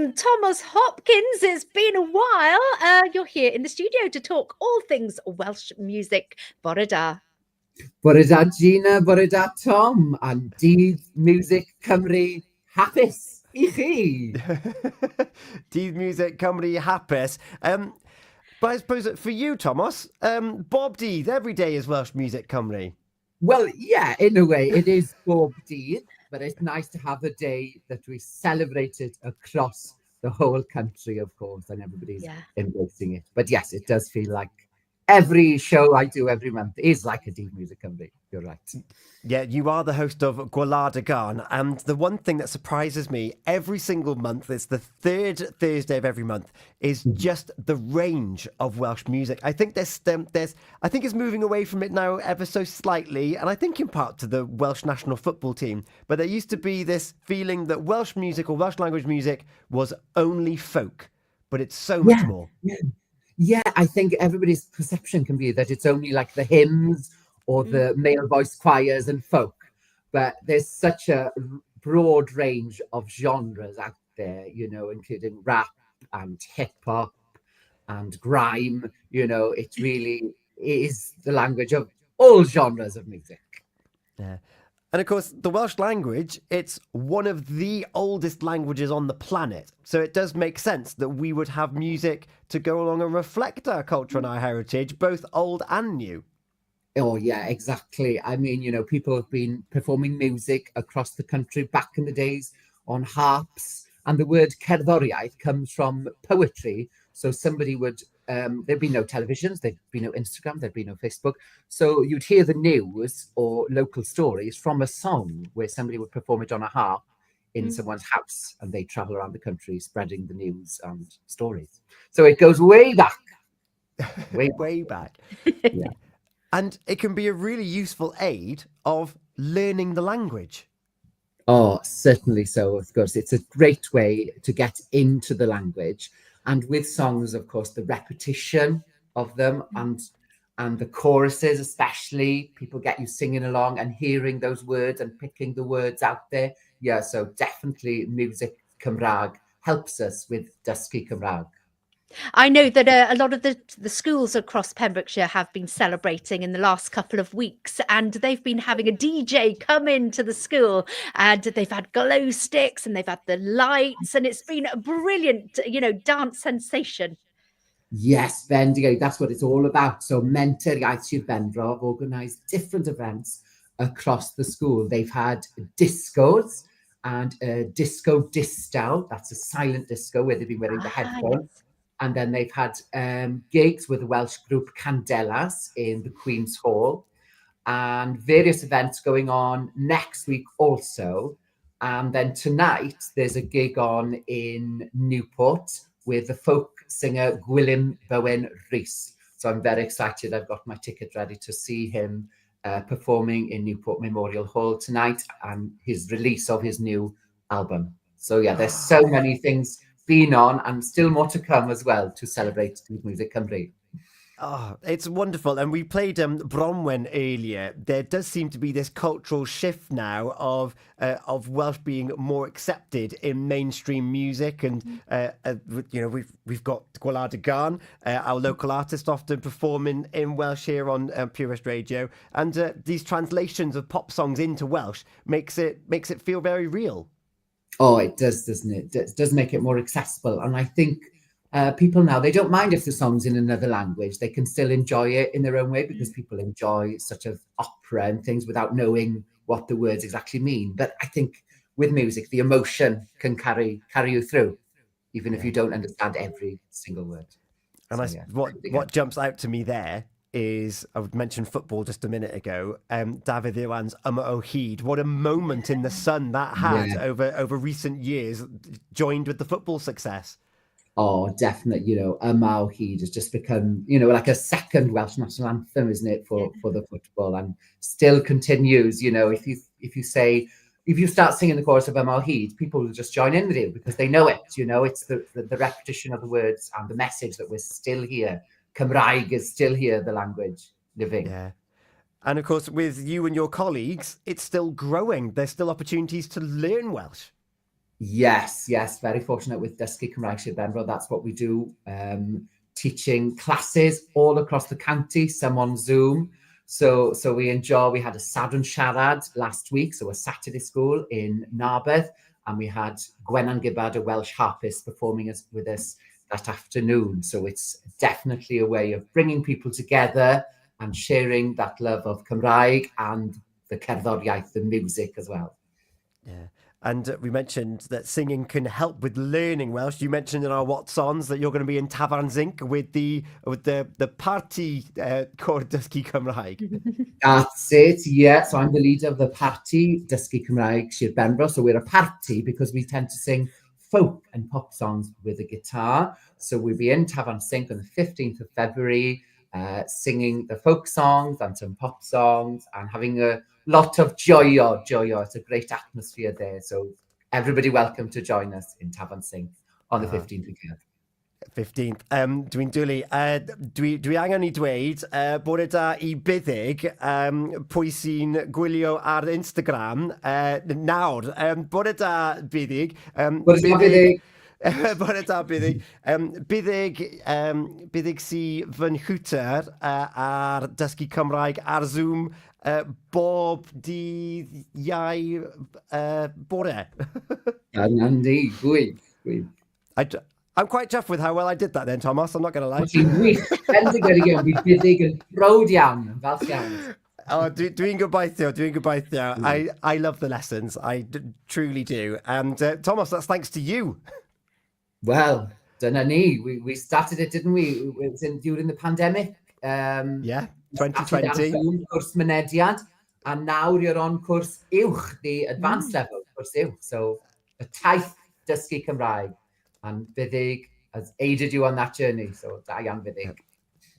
Tomos Hopkins. It's been a while. You're here in the studio to talk all things Welsh music. Bore da. Bore da Gina, bore da Tom, and Dydd Miwsig Cymru hapus I chi. Dydd Miwsig Cymru hapus. But I suppose that for you, Tomos, Bob Dydd, every day is Welsh Music Cymru. Well, yeah, in a way, it is Bob Dydd, but it's nice to have a day that we celebrate it across the whole country, of course, and everybody's embracing it. But yes, it does feel like every show I do every month is like a Dydd Miwsig Cymru. You're right. Yeah, you are the host of Gwlad y Gan, and the one thing that surprises me every single month, it's the third Thursday of every month, is just the range of Welsh music. I think I think it's moving away from it now ever so slightly, and I think in part to the Welsh national football team. But there used to be this feeling that Welsh music or Welsh language music was only folk, but it's so much more. Yeah, I think everybody's perception can be that it's only like the hymns or the male voice choirs and folk, but there's such a broad range of genres out there, including rap and hip hop and grime. It really is the language of all genres of music. Yeah. And of course, the Welsh language, it's one of the oldest languages on the planet. So it does make sense that we would have music to go along and reflect our culture and our heritage, both old and new. Oh, yeah, exactly. I mean, people have been performing music across the country back in the days on harps. And the word cerddoriaeth comes from poetry. So somebody would, there'd be no televisions, there'd be no Instagram, there'd be no Facebook. So you'd hear the news or local stories from a song where somebody would perform it on a harp in someone's house, and they travel around the country spreading the news and stories. So it goes way back. Way back. Yeah. And it can be a really useful aid of learning the language. Oh, certainly so, of course. It's a great way to get into the language. And with songs, of course, the repetition of them and the choruses especially, people get you singing along and hearing those words and picking the words out there. Yeah, so definitely Miwsig Cymraeg helps us with dysgu Cymraeg. I know that a lot of the schools across Pembrokeshire have been celebrating in the last couple of weeks, and they've been having a DJ come into the school, and they've had glow sticks and they've had the lights, and it's been a brilliant, dance sensation. Yes, Bendigo, that's what it's all about. So Menter Iaith Sir Benfro have organised different events across the school. They've had discos and a disco distal, that's a silent disco where they've been wearing the headphones. Yes. And then they've had gigs with the Welsh group Candelas in the Queen's Hall, and various events going on next week also. And then tonight, there's a gig on in Newport with the folk singer Gwlad y Gan. So I'm very excited. I've got my ticket ready to see him performing in Newport Memorial Hall tonight, and his release of his new album. So yeah, there's so many things been on and still more to come as well to celebrate Dydd Miwsig Cymru. Oh, it's wonderful. And we played Bronwen earlier. There does seem to be this cultural shift now of Welsh being more accepted in mainstream music, and we've got Gwlad y Gan, our local artist, often performing in Welsh here on Purist Radio, and these translations of pop songs into Welsh makes it feel very real. Oh, it does, doesn't it? It does make it more accessible. And I think people now, they don't mind if the song's in another language. They can still enjoy it in their own way, because people enjoy such as opera and things without knowing what the words exactly mean. But I think with music, the emotion can carry you through, even if you don't understand every single word. And so, what jumps out to me there is, I would mention football just a minute ago, David Iwan's O Hyd. What a moment in the sun that had over recent years, joined with the football success. Oh, definitely. O Hyd has just become, like a second Welsh national anthem, isn't it, for the football, and still continues. If you start singing the chorus of O Hyd, people will just join in with you because they know it. It's the repetition of the words and the message that we're still here. Cymraeg is still here, the language, living. Yeah. And of course, with you and your colleagues, it's still growing. There's still opportunities to learn Welsh. Yes, very fortunate with Dysgu Cymraeg Sir Benfro. That's what we do, teaching classes all across the county, some on Zoom. So we had a Sadwrn Siarad last week, so a Saturday school in Narberth, and we had Gwenan Gibbard, a Welsh harpist, performing with us that afternoon. So it's definitely a way of bringing people together and sharing that love of Cymraeg and the cerddoriaeth, the music as well. Yeah. And we mentioned that singing can help with learning Welsh. You mentioned in our What's-Ons that you're going to be in Tafarn Zinc with the party called Dysgu Cymraeg. That's it, yeah. So I'm the leader of the party Dysgu Cymraeg Sir Benfro. So we're a party because we tend to sing folk and pop songs with a guitar. So we'll be in Tafarn Zinc on the 15th of February, singing the folk songs and some pop songs and having a lot of joyo. It's a great atmosphere there. So everybody welcome to join us in Tafarn Zinc on the 15th of February. 15th. Dwi'n dwlu, dwi angen i dweud bod e da I Buddig pwy sy'n gwylio ar Instagram nawr. Bod e da Buddig. Bod e da Buddig. Bod e da Buddig. Buddig sy fy nhwter ar Dysgu Cymraeg ar Zoom bob dydd Iau bore. Andy, gwych. I'm quite chuffed with how well I did that then, Tomos, I'm not going to lie. Ti'n gwych, bendigedig yn Buddig yn proud iawn, yn falch iawn. Oh, dwi'n gobeithio. I love the lessons, I truly do. And Tomos, that's thanks to you. Well, dyna ni. We started it, didn't we? It was during the pandemic. Yeah, 2020. Cwrs mynediad, and now you're on cwrs uwch, the advanced level, cwrs uwch. So, a taith Dysgu Cymraeg. And Buddig has aided you on that journey, so da iawn Buddig.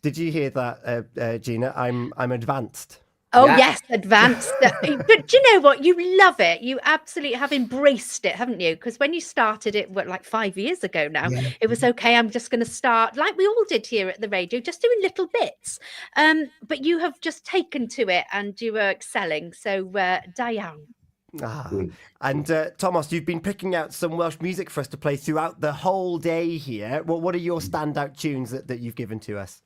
Did you hear that, Gina? I'm advanced. Oh, yeah. Yes, advanced. But do you know what? You love it. You absolutely have embraced it, haven't you? Because when you started it, like 5 years ago now, it was okay, I'm just going to start, like we all did here at the radio, just doing little bits. But you have just taken to it and you are excelling. So, da iawn. And Tomos, you've been picking out some Welsh music for us to play throughout the whole day here. What are your standout tunes that you've given to us?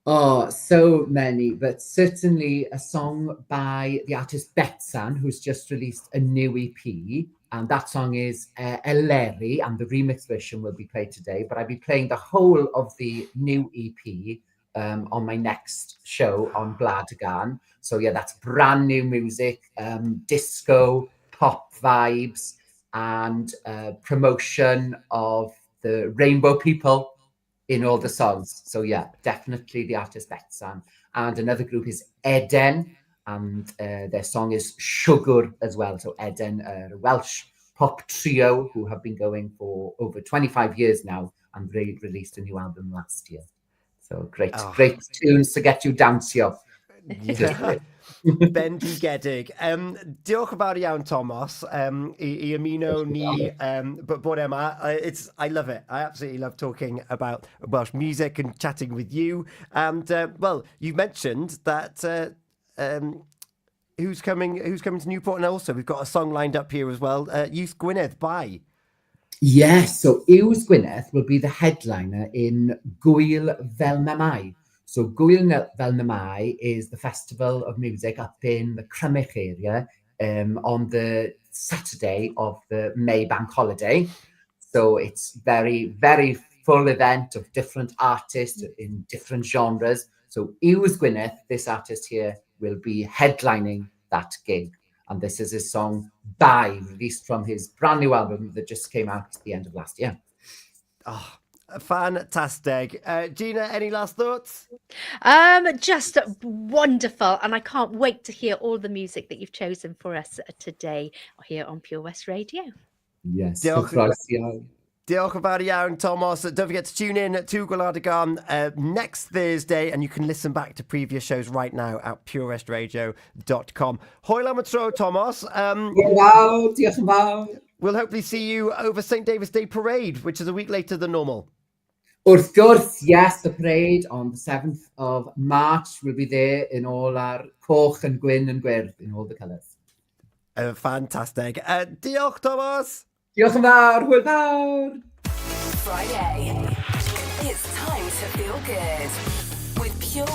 Oh, so many, but certainly a song by the artist Betsan, who's just released a new EP, and that song is Eleri, and the remix version will be played today, but I'll be playing the whole of the new EP on my next show on Gwlad y Gan. So yeah, that's brand new music, disco, pop vibes, and promotion of the rainbow people in all the songs. So yeah, definitely the artist Betsan. And another group is Eden, and their song is Sugar as well. So Eden, a Welsh pop trio who have been going for over 25 years now, and they released a new album last year. So great tunes to get you dansio. Yeah. Bendigedig. Diolch yn fawr iawn, Tomos, I ymuno ni bore yma. I love it. I absolutely love talking about Welsh music and chatting with you. And well, you mentioned that who's coming to Newport, and also we've got a song lined up here as well. Youth Gwynedd, bye. Yes, so Iws Gwynedd will be the headliner in Gwyl Fel Namai. So Gwyl Fel Namai is the festival of music up in the Crymych area on the Saturday of the May bank holiday. So it's very, very full event of different artists in different genres. So Iws Gwynedd, this artist here, will be headlining that gig. And this is his song Bye, released from his brand new album that just came out at the end of last year. Oh, fantastic. Gina, any last thoughts? Just wonderful. And I can't wait to hear all the music that you've chosen for us today here on Pure West Radio. Yes. Diolch yn fawr iawn, Tomos. Don't forget to tune in to Gwlad y Gan next Thursday, and you can listen back to previous shows right now at purewestradio.com. Hwyl am y tro, Tomos. Diolch yn fawr. We'll hopefully see you over St. David's Day Parade, which is a week later than normal. Wrth gwrs, yes, the parade on the 7th of March will be there in all our coch and gwyn and gwyrdd, in all the colours. Fantastic. Diolch, Tomos. Diolch yn fawr, hwyl fawr! Friday. It's time to feel good with pure